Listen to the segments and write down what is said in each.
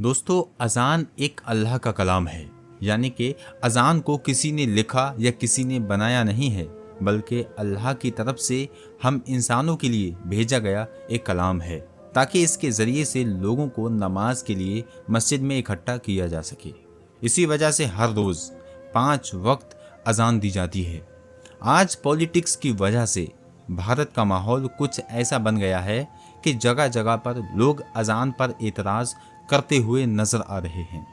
दोस्तों, अजान एक अल्लाह का कलाम है। यानी कि अजान को किसी ने लिखा या किसी ने बनाया नहीं है, बल्कि अल्लाह की तरफ से हम इंसानों के लिए भेजा गया एक कलाम है, ताकि इसके ज़रिए से लोगों को नमाज के लिए मस्जिद में इकट्ठा किया जा सके। इसी वजह से हर रोज़ 5 वक्त अजान दी जाती है। आज पॉलिटिक्स की वजह से भारत का माहौल कुछ ऐसा बन गया है कि जगह जगह पर लोग अजान पर एतराज़ करते हुए नजर आ रहे हैं।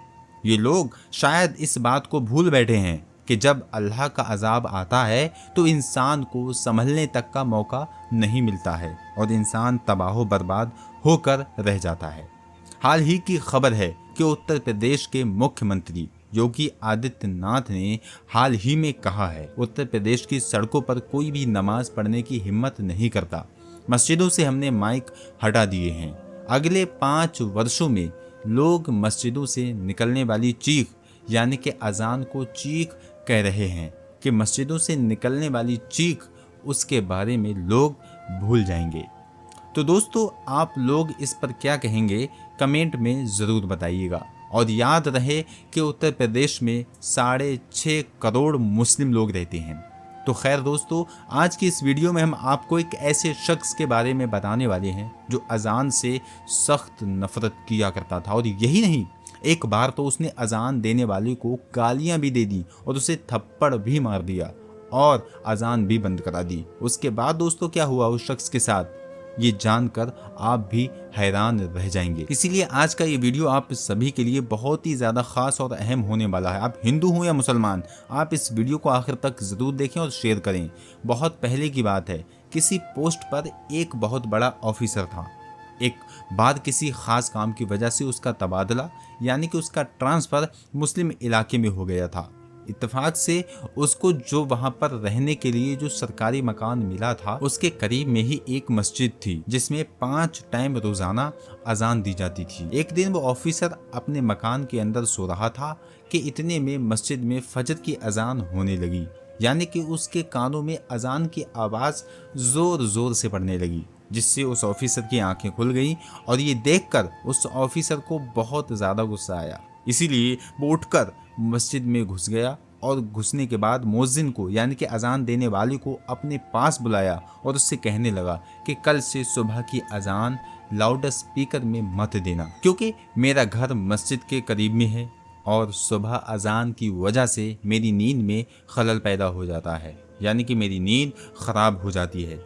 ये लोग शायद इस बात को भूल बैठे हैं कि जब अल्लाह का अजाब आता है तो इंसान को संभलने तक का मौका नहीं मिलता है और इंसान तबाह बर्बाद होकर रह जाता है। हाल ही की खबर है कि उत्तर प्रदेश के मुख्यमंत्री योगी आदित्यनाथ ने हाल ही में कहा है, उत्तर प्रदेश की सड़कों पर कोई भी नमाज पढ़ने की हिम्मत नहीं करता। मस्जिदों से हमने माइक हटा दिए हैं। अगले 5 वर्षों में लोग मस्जिदों से निकलने वाली चीख यानी कि अजान को चीख कह रहे हैं कि मस्जिदों से निकलने वाली चीख, उसके बारे में लोग भूल जाएंगे। तो दोस्तों, आप लोग इस पर क्या कहेंगे, कमेंट में ज़रूर बताइएगा। और याद रहे कि उत्तर प्रदेश में 6.5 करोड़ मुस्लिम लोग रहते हैं। तो खैर दोस्तों, आज की इस वीडियो में हम आपको एक ऐसे शख्स के बारे में बताने वाले हैं जो अजान से सख्त नफरत किया करता था। और यही नहीं, एक बार तो उसने अजान देने वाले को गालियां भी दे दी और उसे थप्पड़ भी मार दिया और अजान भी बंद करा दी। उसके बाद दोस्तों क्या हुआ उस शख्स के साथ, ये जानकर आप भी हैरान रह जाएंगे। इसीलिए आज का ये वीडियो आप सभी के लिए बहुत ही ज़्यादा खास और अहम होने वाला है। आप हिंदू हो या मुसलमान, आप इस वीडियो को आखिर तक ज़रूर देखें और शेयर करें। बहुत पहले की बात है, किसी पोस्ट पर एक बहुत बड़ा ऑफिसर था। एक बार किसी ख़ास काम की वजह से उसका तबादला यानी कि उसका ट्रांसफ़र मुस्लिम इलाके में हो गया था। इत्तेफाक से उसको जो वहाँ पर रहने के लिए जो सरकारी मकान मिला था, उसके करीब में ही एक मस्जिद थी जिसमें 5 टाइम रोज़ाना अजान दी जाती थी। एक दिन वो ऑफिसर अपने मकान के अंदर सो रहा था कि इतने में मस्जिद में फजर की अजान होने लगी, यानी कि उसके कानों में अजान की आवाज़ ज़ोर ज़ोर से पड़ने लगी, जिससे उस ऑफिसर की आंखें खुल गईं और ये देखकर उस ऑफिसर को बहुत ज़्यादा गुस्सा आया। इसीलिए वो उठकर मस्जिद में घुस गया और घुसने के बाद मुअज्जिन को यानी कि अजान देने वाले को अपने पास बुलाया और उससे कहने लगा कि कल से सुबह की अजान लाउड स्पीकर में मत देना, क्योंकि मेरा घर मस्जिद के करीब में है और सुबह अजान की वजह से मेरी नींद में खलल पैदा हो जाता है, यानी कि मेरी नींद ख़राब हो जाती है।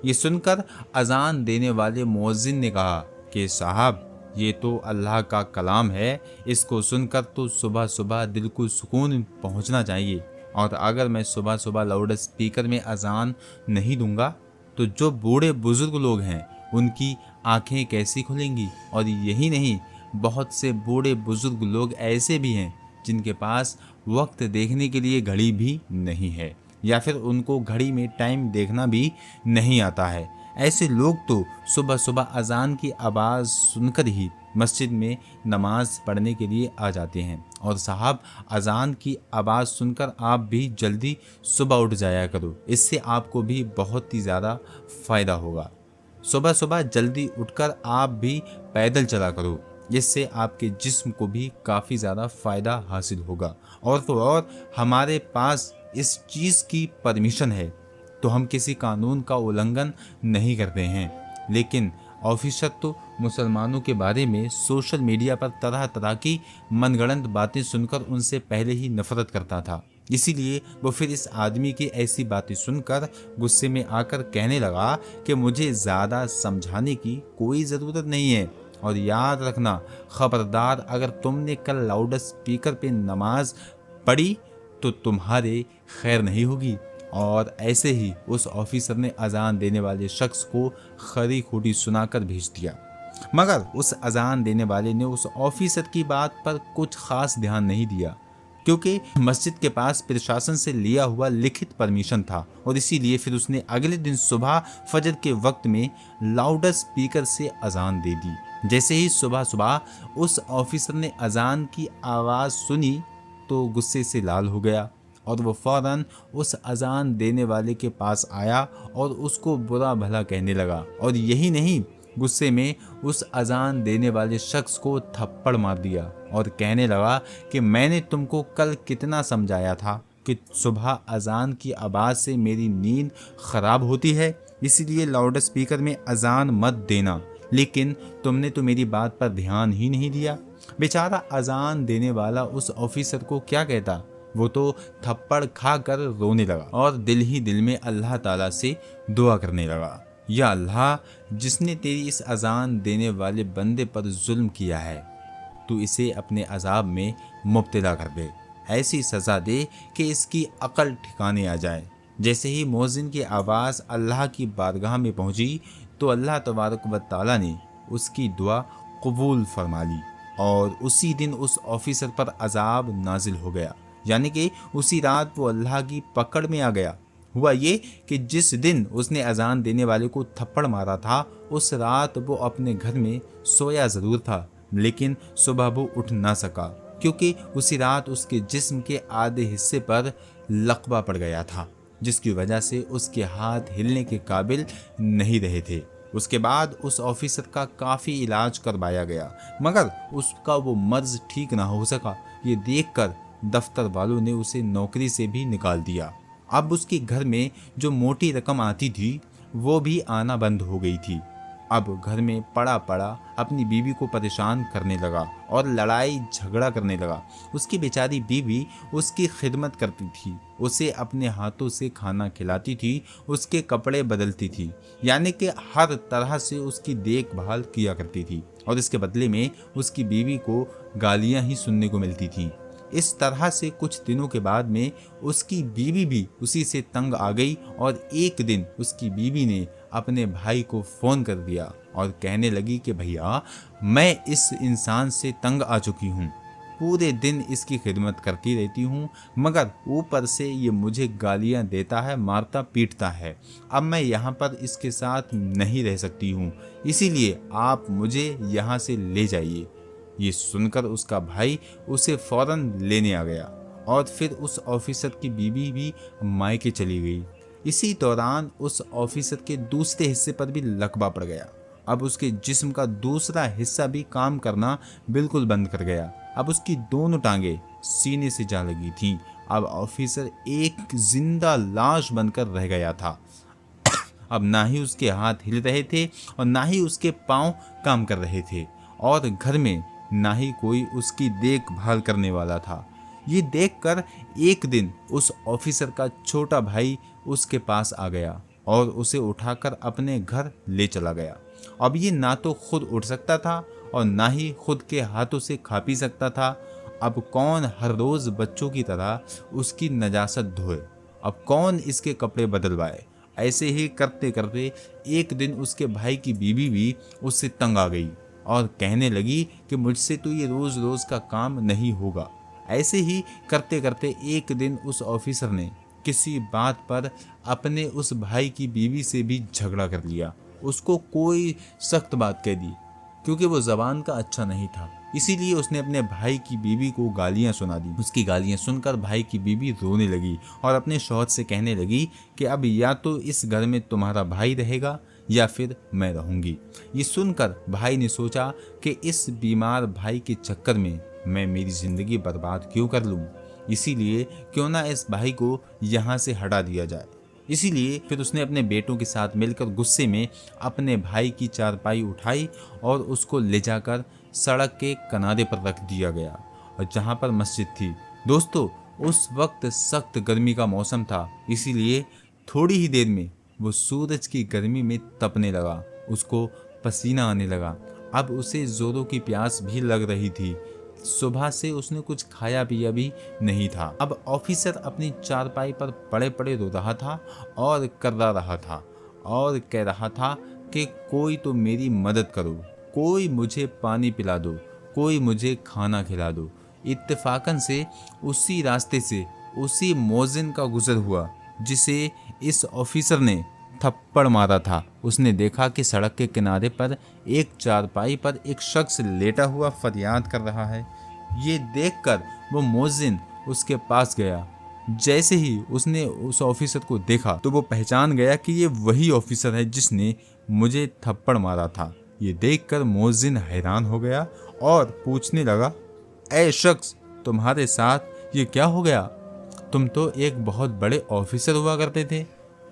ये सुनकर अजान देने वाले मुअज्जिन ने कहा कि साहब, ये तो अल्लाह का कलाम है, इसको सुनकर तो सुबह सुबह दिल को सुकून पहुंचना चाहिए, और अगर मैं सुबह सुबह लाउड स्पीकर में अजान नहीं दूंगा तो जो बूढ़े बुजुर्ग लोग हैं उनकी आंखें कैसी खुलेंगी। और यही नहीं, बहुत से बूढ़े बुजुर्ग लोग ऐसे भी हैं जिनके पास वक्त देखने के लिए घड़ी भी नहीं है, या फिर उनको घड़ी में टाइम देखना भी नहीं आता है। ऐसे लोग तो सुबह सुबह अजान की आवाज़ सुनकर ही मस्जिद में नमाज पढ़ने के लिए आ जाते हैं। और साहब, अजान की आवाज़ सुनकर आप भी जल्दी सुबह उठ जाया करो, इससे आपको भी बहुत ही ज़्यादा फ़ायदा होगा। सुबह सुबह जल्दी उठकर आप भी पैदल चला करो, जिससे आपके जिस्म को भी काफ़ी ज़्यादा फ़ायदा हासिल होगा। और तो और, हमारे पास इस चीज़ की परमिशन है तो हम किसी कानून का उल्लंघन नहीं करते हैं। लेकिन ऑफिसर तो मुसलमानों के बारे में सोशल मीडिया पर तरह तरह की मनगढ़ंत बातें सुनकर उनसे पहले ही नफरत करता था। इसीलिए वो फिर इस आदमी की ऐसी बातें सुनकर गुस्से में आकर कहने लगा कि मुझे ज़्यादा समझाने की कोई ज़रूरत नहीं है, और याद रखना खबरदार, अगर तुमने कल लाउड स्पीकर पे नमाज पढ़ी तो तुम्हारे खैर नहीं होगी। और ऐसे ही उस ऑफिसर ने अजान देने वाले शख्स को खरी खोटी सुनाकर भेज दिया। मगर उस अजान देने वाले ने उस ऑफिसर की बात पर कुछ खास ध्यान नहीं दिया, क्योंकि मस्जिद के पास प्रशासन से लिया हुआ लिखित परमिशन था, और इसीलिए फिर उसने अगले दिन सुबह फजर के वक्त में लाउड स्पीकर से अजान दे दी। जैसे ही सुबह सुबह उस ऑफिसर ने अजान की आवाज़ सुनी तो गुस्से से लाल हो गया और वो फ़ौरन उस अजान देने वाले के पास आया और उसको बुरा भला कहने लगा। और यही नहीं, गुस्से में उस अजान देने वाले शख्स को थप्पड़ मार दिया और कहने लगा कि मैंने तुमको कल कितना समझाया था कि सुबह अजान की आवाज़ से मेरी नींद खराब होती है, इसीलिए लाउड स्पीकर में अजान मत देना, लेकिन तुमने तो मेरी बात पर ध्यान ही नहीं दिया। बेचारा अजान देने वाला उस ऑफिसर को क्या कहता, वो तो थप्पड़ खा कर रोने लगा और दिल ही दिल में अल्लाह ताला से दुआ करने लगा, या अल्लाह, जिसने तेरी इस अजान देने वाले बंदे पर जुल्म किया है, तू इसे अपने अजाब में मुब्तला कर दे, ऐसी सज़ा दे कि इसकी अकल ठिकाने आ जाए। जैसे ही मोज़िन की आवाज़ अल्लाह की बारगाह में पहुंची तो अल्लाह तबारक व तआला ने उसकी दुआ कबूल फरमा ली और उसी दिन उस ऑफिसर पर अजाब नाजिल हो गया, यानी कि उसी रात वो अल्लाह की पकड़ में आ गया। हुआ ये कि जिस दिन उसने अजान देने वाले को थप्पड़ मारा था, उस रात वो अपने घर में सोया ज़रूर था, लेकिन सुबह वो उठ ना सका, क्योंकि उसी रात उसके जिस्म के आधे हिस्से पर लकवा पड़ गया था, जिसकी वजह से उसके हाथ हिलने के काबिल नहीं रहे थे। उसके बाद उस ऑफिसर का काफ़ी इलाज करवाया गया, मगर उसका वो मर्ज ठीक ना हो सका। ये देखकर दफ्तर वालों ने उसे नौकरी से भी निकाल दिया। अब उसके घर में जो मोटी रकम आती थी वो भी आना बंद हो गई थी। अब घर में पड़ा पड़ा अपनी बीवी को परेशान करने लगा और लड़ाई झगड़ा करने लगा। उसकी बेचारी बीवी उसकी खिदमत करती थी, उसे अपने हाथों से खाना खिलाती थी, उसके कपड़े बदलती थी, यानी कि हर तरह से उसकी देखभाल किया करती थी, और इसके बदले में उसकी बीवी को गालियां ही सुनने को मिलती थीं। इस तरह से कुछ दिनों के बाद में उसकी बीवी भी उसी से तंग आ गई और एक दिन उसकी बीवी ने अपने भाई को फ़ोन कर दिया और कहने लगी कि भैया, मैं इस इंसान से तंग आ चुकी हूँ, पूरे दिन इसकी खिदमत करती रहती हूँ, मगर ऊपर से ये मुझे गालियाँ देता है, मारता पीटता है। अब मैं यहाँ पर इसके साथ नहीं रह सकती हूँ, इसीलिए आप मुझे यहाँ से ले जाइए। ये सुनकर उसका भाई उसे फौरन लेने आ गया और फिर उस ऑफिसर की बीवी भी मायके चली गई। इसी दौरान उस ऑफिसर के दूसरे हिस्से पर भी लकवा पड़ गया। अब उसके जिस्म का दूसरा हिस्सा भी काम करना बिल्कुल बंद कर गया। अब उसकी दोनों टांगे सीने से जा लगी थीं। अब ऑफिसर एक जिंदा लाश बनकर रह गया था। अब ना ही उसके हाथ हिल रहे थे और ना ही उसके पांव काम कर रहे थे, और घर में ना ही कोई उसकी देखभाल करने वाला था। ये देखकर एक दिन उस ऑफिसर का छोटा भाई उसके पास आ गया और उसे उठाकर अपने घर ले चला गया। अब ये ना तो खुद उठ सकता था और ना ही खुद के हाथों से खा पी सकता था। अब कौन हर रोज़ बच्चों की तरह उसकी नजासत धोए, अब कौन इसके कपड़े बदलवाए। ऐसे ही करते करते एक दिन उसके भाई की बीवी भी उससे तंग आ गई और कहने लगी कि मुझसे तो ये रोज़ रोज़ का काम नहीं होगा। ऐसे ही करते करते एक दिन उस ऑफिसर ने किसी बात पर अपने उस भाई की बीवी से भी झगड़ा कर लिया। उसको कोई सख्त बात कह दी, क्योंकि वो ज़बान का अच्छा नहीं था, इसीलिए उसने अपने भाई की बीवी को गालियां सुना दी। उसकी गालियां सुनकर भाई की बीवी रोने लगी और अपने शौहर से कहने लगी कि अब या तो इस घर में तुम्हारा भाई रहेगा या फिर मैं रहूंगी। ये सुनकर भाई ने सोचा कि इस बीमार भाई के चक्कर में मैं मेरी ज़िंदगी बर्बाद क्यों कर लूं, इसीलिए क्यों ना इस भाई को यहाँ से हटा दिया जाए। इसीलिए फिर उसने अपने बेटों के साथ मिलकर गुस्से में अपने भाई की चारपाई उठाई और उसको ले जाकर सड़क के किनारे पर रख दिया गया, और जहाँ पर मस्जिद थी। दोस्तों, उस वक्त सख्त गर्मी का मौसम था, इसीलिए थोड़ी ही देर में वो सूरज की गर्मी में तपने लगा, उसको पसीना आने लगा। अब उसे जोरों की प्यास भी लग रही थी। सुबह से उसने कुछ खाया पिया भी नहीं था। अब ऑफिसर अपनी चारपाई पर पड़े पड़े रो रहा था और कर्रा रहा था और कह रहा था कि कोई तो मेरी मदद करो, कोई मुझे पानी पिला दो, कोई मुझे खाना खिला दो। इत्तेफाकन से उसी रास्ते से उसी मोज़िन का गुजर हुआ जिसे इस ऑफिसर ने थप्पड़ मारा था। उसने देखा कि सड़क के किनारे पर एक चारपाई पर एक शख्स लेटा हुआ फरियाद कर रहा है। ये देखकर वो मोज़िन उसके पास गया। जैसे ही उसने उस ऑफिसर को देखा तो वो पहचान गया कि ये वही ऑफिसर है जिसने मुझे थप्पड़ मारा था। ये देखकर मोहजिन हैरान हो गया और पूछने लगा, ऐ शख्स, तुम्हारे साथ ये क्या हो गया? तुम तो एक बहुत बड़े ऑफिसर हुआ करते थे।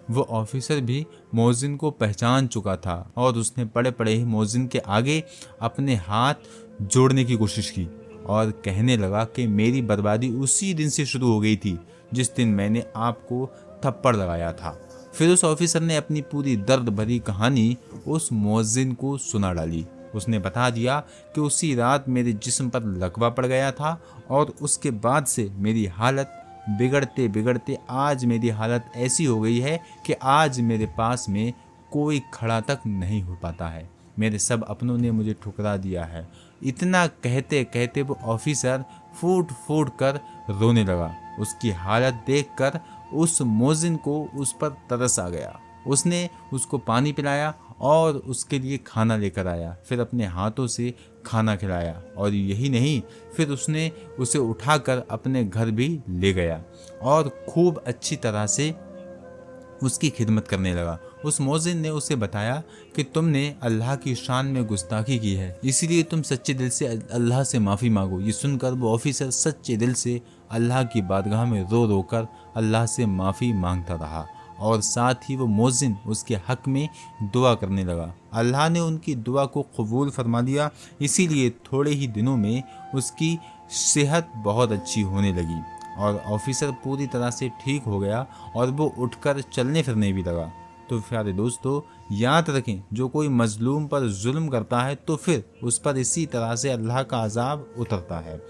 वो ऑफिसर भी मोहजिन को पहचान चुका था और उसने पड़े पड़े ही मोहजिन के आगे अपने हाथ जोड़ने की कोशिश की और कहने लगा कि मेरी बर्बादी उसी दिन से शुरू हो गई थी जिस दिन मैंने आपको थप्पड़ लगाया था। फिर उस ऑफिसर ने अपनी पूरी दर्द भरी कहानी उस मुअज्जिन को सुना डाली। उसने बता दिया कि उसी रात मेरे जिस्म पर लकवा पड़ गया था और उसके बाद से मेरी हालत बिगड़ते बिगड़ते आज मेरी हालत ऐसी हो गई है कि आज मेरे पास में कोई खड़ा तक नहीं हो पाता है। मेरे सब अपनों ने मुझे ठुकरा दिया है। इतना कहते कहते वो ऑफिसर फूट फूट कर रोने लगा। उसकी हालत देखकर उस मोजिन को उस पर तरस आ गया। उसने उसको पानी पिलाया और उसके लिए खाना लेकर आया, फिर अपने हाथों से खाना खिलाया और यही नहीं, फिर उसने उसे उठाकर अपने घर भी ले गया और खूब अच्छी तरह से उसकी खिदमत करने लगा। उस मोजिन ने उसे बताया कि तुमने अल्लाह की शान में गुस्ताखी की है, इसीलिए तुम सच्चे दिल से अल्लाह से माफ़ी मांगो। ये सुनकर वो ऑफिसर सच्चे दिल से अल्लाह की बारगाह में रो रो कर अल्लाह से माफ़ी मांगता रहा और साथ ही वो मोजिन उसके हक़ में दुआ करने लगा। अल्लाह ने उनकी दुआ को कबूल फरमा लिया, इसीलिए थोड़े ही दिनों में उसकी सेहत बहुत अच्छी होने लगी और ऑफिसर पूरी तरह से ठीक हो गया और वो उठकर चलने फिरने भी लगा। तो प्यारे दोस्तों, याद रखें, जो कोई मजलूम पर जुल्म करता है तो फिर उस पर इसी तरह से अल्लाह का अजाब उतरता है।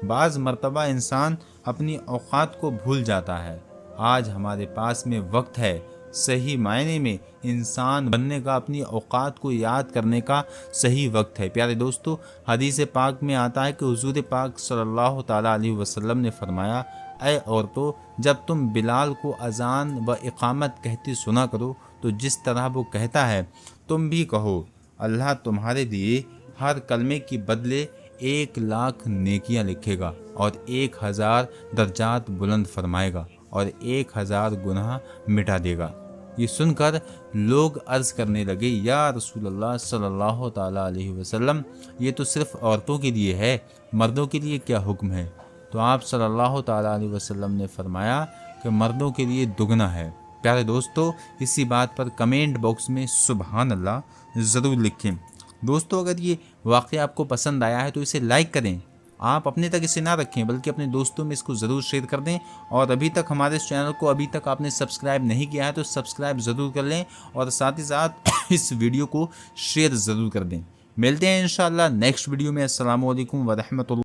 बाज़ मर्तबा इंसान अपनी औकात को भूल जाता है। आज हमारे पास में वक्त है, सही मायने में इंसान बनने का, अपनी औकात को याद करने का सही वक्त है। प्यारे दोस्तों, हदीस पाक में आता है कि हुजूर पाक सल्लल्लाहु ताला अलैहि वसल्लम ने फरमाया, ऐ औरतों, जब तुम बिलाल को अजान व इकामत कहते सुना करो तो जिस तरह वो कहता है तुम भी कहो। अल्लाह तुम्हारे लिए हर कलमे की बदले 1,00,000 नेकियां लिखेगा और 1,000 दर्जात बुलंद फरमाएगा और 1,000 गुनाह मिटा देगा। ये सुनकर लोग अर्ज़ करने लगे, या रसूलल्लाह सल्लल्लाहु ताला अलैहि वसल्लम, ये तो सिर्फ़ औरतों के लिए है, मर्दों के लिए क्या हुक्म है? तो आप सल्लल्लाहु ताला अलैहि वसल्लम ने फरमाया कि मर्दों के लिए दुगना है। प्यारे दोस्तों, इसी बात पर कमेंट बॉक्स में सुबहान अल्लाह ज़रूर लिखें। दोस्तों, अगर ये वाक़या आपको पसंद आया है तो इसे लाइक करें। आप अपने तक इसे ना रखें बल्कि अपने दोस्तों में इसको ज़रूर शेयर कर दें और अभी तक हमारे इस चैनल को अभी तक आपने सब्सक्राइब नहीं किया है तो सब्सक्राइब ज़रूर कर लें और साथ ही साथ इस वीडियो को शेयर ज़रूर कर दें। मिलते हैं इंशाअल्लाह नेक्स्ट वीडियो में। अस्सलामु अलैकुम व रहमतुल्लाह।